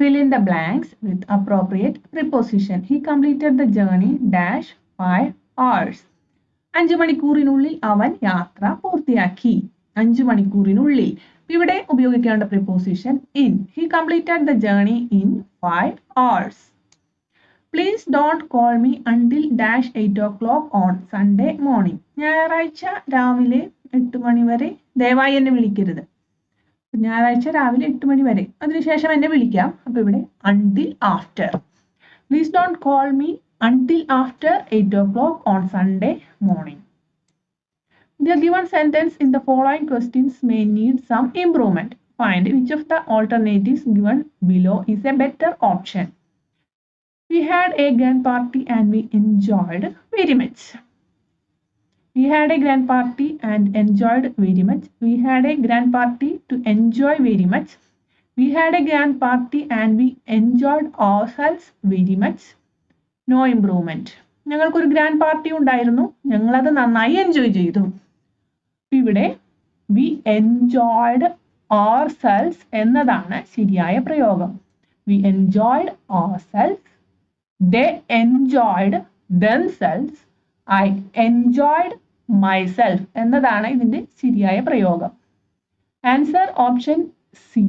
Fill in the blanks with appropriate preposition. He completed the journey dash 5 hours. 5 മണിക്കൂറിനുള്ളിൽ അവൻ യാത്ര പൂർത്തിയാക്കി. 5 മണിക്കൂറിനുള്ളിൽ. ഇവിടെ ഉപയോഗിക്കേണ്ട preposition in. He completed the journey in 5 hours. Please don't call me until dash 8 o'clock on Sunday morning. ഞായറാഴ്ച രാവിലെ 8 മണി വരെ ദയവായി എന്നെ വിളിക്കരുത്. ഞായറാഴ്ച രാവിലെ 8 മണി വരെ അതിനുശേഷം എന്നെ വിളിക്കാം. അപ്പോൾ ഇവിടെ until after. Please don't call me until after 8 o'clock on Sunday morning. The given sentence in the following questions may need some improvement. Find which of the alternatives given below is a better option. We had a grand party and we enjoyed very much. We had a grand party and enjoyed very much. We had a grand party to enjoy very much. We had a grand party and we enjoyed ourselves very much. No improvement. ഞങ്ങൾക്കൊരു grand party ഉണ്ടായിരുന്നു, ഞങ്ങളത് നന്നായി enjoy ചെയ്തു. ഇവിടെ we enjoyed ourselves എന്നതാണ് ശരിയായ പ്രയോഗം. We enjoyed ourselves. They enjoyed themselves. I enjoyed myself എന്നതാണ് ഇതിന്റെ ശരിയായ പ്രയോഗം. Answer option C.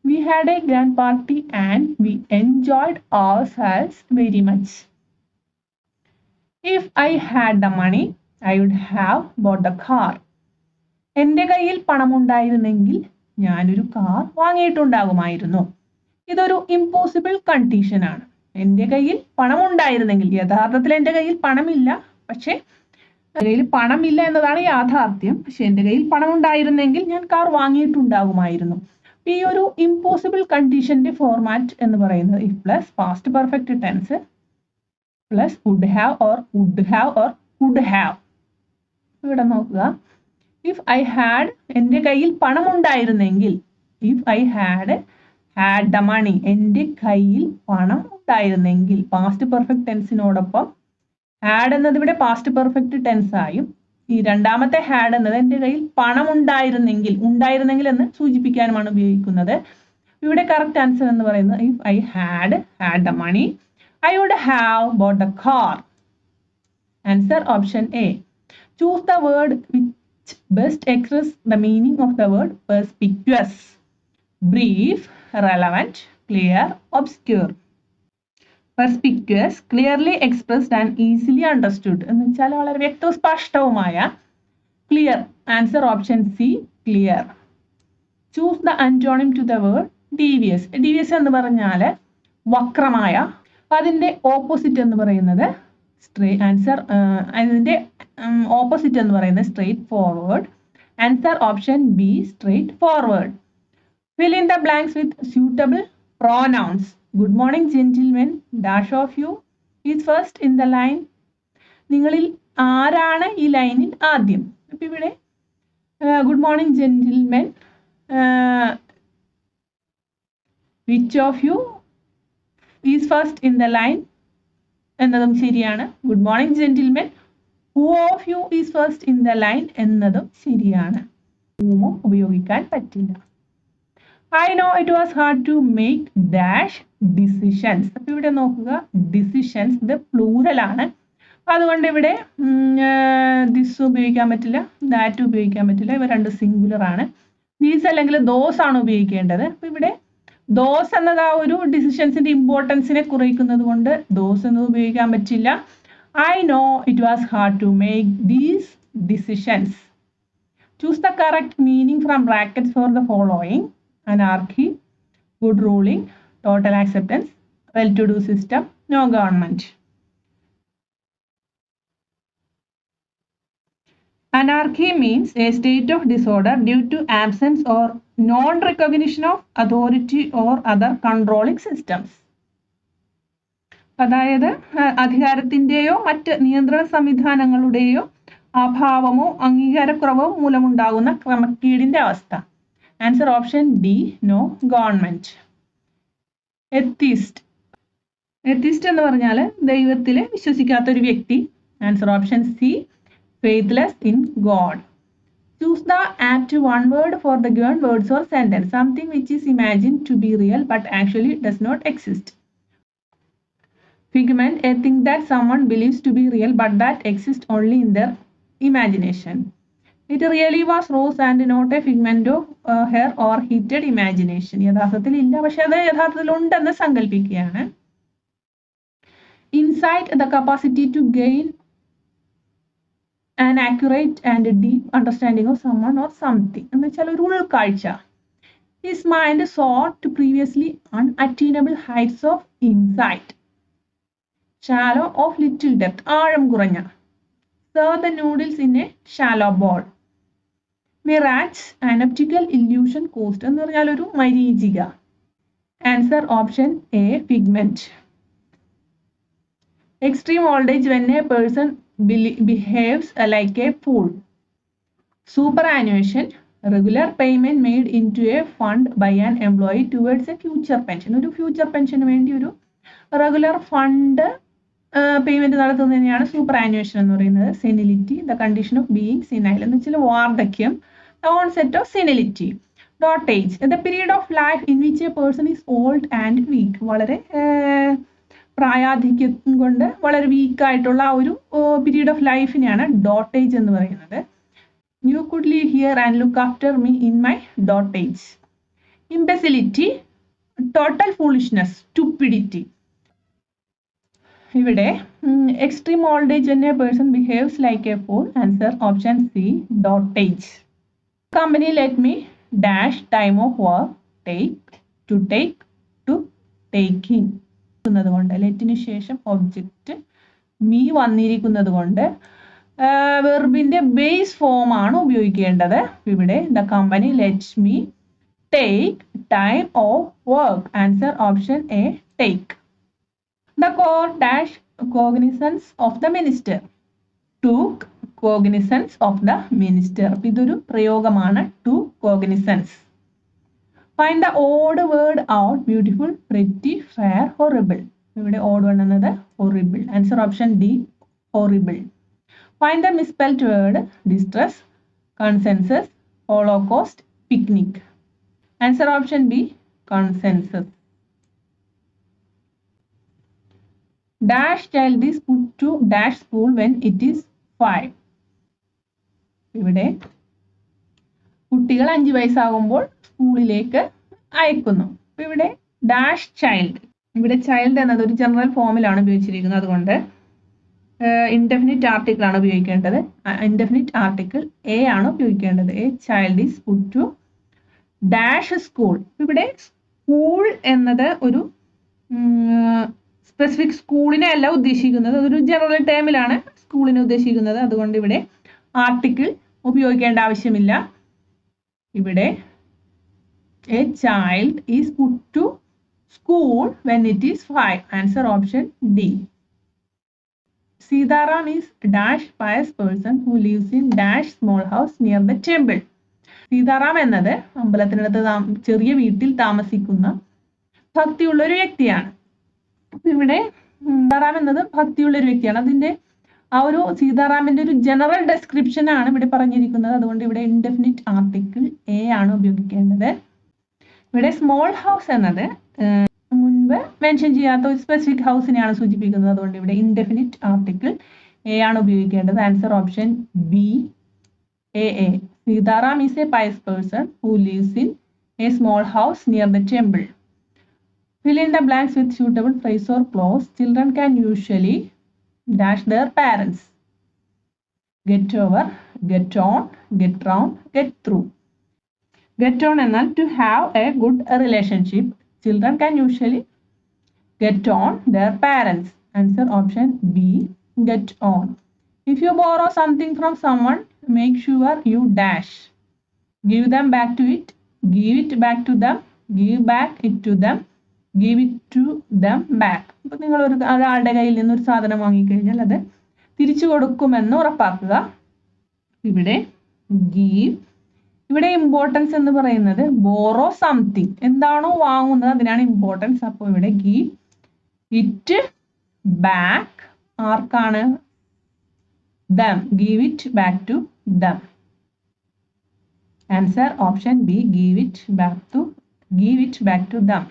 We had a grand party and we enjoyed ourselves very much. If I had the money, I would have bought a car. എൻ്റെ കയ്യിൽ പണമുണ്ടായിരുന്നെങ്കിൽ ഞാനൊരു car വാങ്ങിയിട്ടുണ്ടാകുമായിരുന്നു. ഇതൊരു impossible condition ആണ്. എൻ്റെ കയ്യിൽ പണമുണ്ടായിരുന്നെങ്കിൽ, യഥാർത്ഥത്തിൽ എൻ്റെ കയ്യിൽ പണമില്ല, പക്ഷേ എൻ്റെ കയ്യിൽ പണമില്ല എന്നതാണ് യാഥാർത്ഥ്യം. പക്ഷെ എൻ്റെ കയ്യിൽ പണമുണ്ടായിരുന്നെങ്കിൽ ഞാൻ കാർ വാങ്ങിയിട്ടുണ്ടാകുമായിരുന്നു. ഈ ഒരു ഇമ്പോസിബിൾ കണ്ടീഷന്റെ ഫോർമാറ്റ് എന്ന് പറയുന്നത് if plus past perfect tense plus would have or would have or would have. ഇവിടെ നോക്കുക, ഇഫ് ഐ ഹാഡ് എൻ്റെ കയ്യിൽ പണമുണ്ടായിരുന്നെങ്കിൽ, if I had the money എൻ്റെ കയ്യിൽ പണം ഉണ്ടായിരുന്നെങ്കിൽ, പാസ്റ്റ് പെർഫെക്റ്റ് ടെൻസിനോടൊപ്പം ഹാഡ് എന്നത് ഇവിടെ പാസ്റ്റ് പെർഫെക്റ്റ് ടെൻസ് ആയും ഈ രണ്ടാമത്തെ ഹാഡ് എന്നത് എൻ്റെ കയ്യിൽ പണം ഉണ്ടായിരുന്നെങ്കിൽ എന്ന് സൂചിപ്പിക്കാനുമാണ് ഉപയോഗിക്കുന്നത്. ഇവിടെ കറക്റ്റ് ആൻസർ എന്ന് പറയുന്നത് if I had the money I would have bought the car. Answer option A. Choose the word which best express the meaning of the word perspicuous. Brief, relevant, clear, obscure. Perspicuous, clearly expressed and easily understood എന്ന് വെച്ചാൽ വളരെ വ്യക്തവും സ്പഷ്ടവുമായ. Clear, answer option C, clear. Choose the antonym to the word devious. Devious എന്ന് പറഞ്ഞാൽ വക്രമായ. അതിൻ്റെ opposite എന്ന് പറയുന്നത് അതിൻ്റെ ഓപ്പോസിറ്റ് എന്ന് പറയുന്നത് straight forward. Answer option B, straight forward. Fill in the blanks with suitable pronouns. Good morning, gentlemen. Dash of you is first in the line. നിങ്ങളിൽ ആരാണ് ഈ ലൈനിൽ ആദ്യം? അപ്പം ഇവിടെ good morning gentlemen, which of you is first in the line എന്നതും ശരിയാണ്. Good morning gentlemen, who of you is first in the line എന്നതും ശരിയാണ്. ഹൂമോ ഉപയോഗിക്കാൻ പറ്റില്ല. I know it was hard to make dash decisions. അപ്പോൾ ഇവിടെ നോക്കുക, decisions ഇത് പ്ലൂറൽ ആണ്, അതുകൊണ്ട് ഇവിടെ ദിസ് ഉപയോഗിക്കാൻ പറ്റില്ല, ദാറ്റ് ഉപയോഗിക്കാൻ പറ്റില്ല. ഇവ രണ്ട് സിംഗുലർ ആണ്. ദീസ് അല്ലെങ്കിൽ ദോസ് ആണ് ഉപയോഗിക്കേണ്ടത്. അപ്പോൾ ഇവിടെ ദോസ് എന്നത് ആ ഒരു ഡിസിഷൻസിന്റെ ഇമ്പോർട്ടൻസിനെ കുറയ്ക്കുന്നത് കൊണ്ട് ദോസ് എന്നത് ഉപയോഗിക്കാൻ പറ്റില്ല. I know it was hard to make these decisions. Choose the correct meaning from brackets for the following: anarchy, good ruling, total acceptance, well-to-do system, no government. Anarchy means a state of disorder due to absence or non-recognition of authority or other controlling systems. അതായത് അധികാരത്തിൻ്റെയോ മറ്റ് നിയന്ത്രണ സംവിധാനങ്ങളുടെയോ അഭാവമോ അംഗീകാരക്കുറവോ മൂലമുണ്ടാകുന്ന ക്രമക്കേടിന്റെ അവസ്ഥ. Answer option D, no government. Atheist. Atheist എന്ന് പറഞ്ഞാൽ ദൈവത്തിൽ വിശ്വസിക്കാത്ത ഒരു വ്യക്തി. Answer option C, faithless in God. Choose the apt one word for the given words or sentence. Something which is imagined to be real but actually does not exist. Figment, a thing that someone believes to be real but that exists only in their imagination. It really was Rose and not a figment of her or heated imagination. യഥാർത്ഥത്തിൽ ഇല്ല, പക്ഷെ അത് യഥാർത്ഥത്തിൽ ഉണ്ടെന്ന് സങ്കല്പിക്കുകയാണ്. Insight, the capacity to gain an accurate and deep understanding of someone or something. എന്ന് വെച്ചാൽ ഒരു ഉൾക്കാഴ്ച. His mind sought to previously unattainable heights of insight. Shallow, of little depth, ആഴം കുറഞ്ഞ. Serve the noodles in a shallow bowl. Mirage, an optical illusion caused എന്ന് പറഞ്ഞാൽ ഒരു മരീചിക. Answer option A, pigment. Extreme old age, when a person behaves like a fool. Superannuation, regular payment made into a fund by an employee towards a future pension. ഒരു future പെൻഷന് വേണ്ടി ഒരു regular fund payment നടത്തുന്നതിനെയാണ് superannuation എന്ന് പറയുന്നത്. Senility, the condition of being senile എന്ന് വെച്ചാൽ വാർദ്ധക്യം, the onset of senility. Dotage, the period of life in which a person is old and weak. വളരെ പ്രായാധിക്യം കൊണ്ട് വളരെ വീക്കായിട്ടുള്ള ഒരു പീരീഡ് ഓഫ് ലൈഫിനെയാണ് ഡോട്ട് ഏജ് എന്ന് പറയുന്നത്. You could live here and look after me in my dot age. Imbecility, total foolishness, stupidity. ഇവിടെ extreme old age when a person behaves like a fool. Answer option C, dot age. Company let me dash time of work to taking. കൊണ്ട് ലെറ്റിന് ശേഷം object me വന്നിരിക്കുന്നത് കൊണ്ട് വെർബിന്റെ base form ആണ് ഉപയോഗിക്കേണ്ടത്. ഇവിടെ the company lets me take time off work. Answer option A, take. The court dash cognisance of the minister. Took cognisance of the minister. ഇതൊരു പ്രയോഗമാണ്, to cognisance. Find the odd word out. Beautiful, pretty, fair, horrible. ഇവിടെ odd one എന്നത് horrible. Answer option D, horrible. Find the misspelled word. Distress, consensus, holocaust, picnic. Answer option B, consensus. Dash child is put to dash school when it is 5. ഇവിടെ കുട്ടികൾ 5 വയസ്സാകുമ്പോൾ സ്കൂളിലേക്ക് അയക്കുന്നു. അപ്പൊ ഇവിടെ dash child, ഇവിടെ child എന്നത് ഒരു ജനറൽ ഫോമിലാണ് ഉപയോഗിച്ചിരിക്കുന്നത്. അതുകൊണ്ട് ഇൻഡെഫിനിറ്റ് ആർട്ടിക്കിൾ ആണ് ഉപയോഗിക്കേണ്ടത്. ഇൻഡെഫിനിറ്റ് ആർട്ടിക്കിൾ എ ആണ് ഉപയോഗിക്കേണ്ടത്. A child is put to dash school. ഇവിടെ സ്കൂൾ എന്നത് ഒരു സ്പെസിഫിക് സ്കൂളിനെ അല്ല ഉദ്ദേശിക്കുന്നത്, അതൊരു ജനറൽ ടേമിലാണ് സ്കൂളിനെ ഉദ്ദേശിക്കുന്നത്. അതുകൊണ്ട് ഇവിടെ ആർട്ടിക്കിൾ ഉപയോഗിക്കേണ്ട ആവശ്യമില്ല. ഇവിടെ a child is put to school when it is 5. Answer option D. Sitaram is dash pious person who lives in dash small house near the temple. Sitaram എന്നത് അമ്പലത്തിനടുത്ത് ചെറിയ വീട്ടിൽ താമസിക്കുന്ന ഭക്തിയുള്ള ഒരു വ്യക്തിയാണ്. ഇവിടെ സീതാറാം എന്നത് ഭക്തിയുള്ള ഒരു വ്യക്തിയാണ്. അതിന്റെ ആ ഒരു സീതാറാമിന്റെ ഒരു ജനറൽ ഡെസ്ക്രിപ്ഷൻ ആണ് ഇവിടെ പറഞ്ഞിരിക്കുന്നത്. അതുകൊണ്ട് ഇവിടെ ഇൻഡെഫിനിറ്റ് ആർട്ടിക്കിൾ എ ആണ് ഉപയോഗിക്കേണ്ടത്. ഇവിടെ സ്മോൾ ഹൗസ് എന്നത് മുൻപ് മെൻഷൻ ചെയ്യാത്ത ഒരു സ്പെസിഫിക് ഹൗസിനെയാണ് സൂചിപ്പിക്കുന്നത്. അതുകൊണ്ട് ഇവിടെ ഇൻഡെഫിനിറ്റ് ആർട്ടിക്കിൾ എ ആണ് ഉപയോഗിക്കേണ്ടത്. Answer option B, A. Sitaram is A Pius person who leaves in A small house near the temple. Fill in the blanks with suitable phrase or clause. Children can usually dash their parents. Get over, get on, get round, get through. Get on എന്നാൽ to have a good relationship. Children can usually get on their parents. Answer option B, get on. If you borrow something from someone, make sure you dash. Give them back to it, give it back to them, give back it to them, give it to them back. അപ്പോൾ നിങ്ങൾ ഒരാളുടെ കയ്യിൽ നിന്ന് ഒരു സാധനം വാങ്ങിക്കഴിഞ്ഞാൽ അത് തിരിച്ചു കൊടുക്കുമെന്ന് ഉറപ്പാക്കുക. ഇവിടെ give, ഇവിടെ ഇമ്പോർട്ടൻസ് എന്ന് പറയുന്നത് ബോറോ സംതിങ്, എന്താണോ വാങ്ങുന്നത് അതിനാണ് ഇമ്പോർട്ടൻസ്. അപ്പോൾ ഇവിടെ give it back ആർക്കാണ്? them, give it back to them. Answer option B, give it back to them.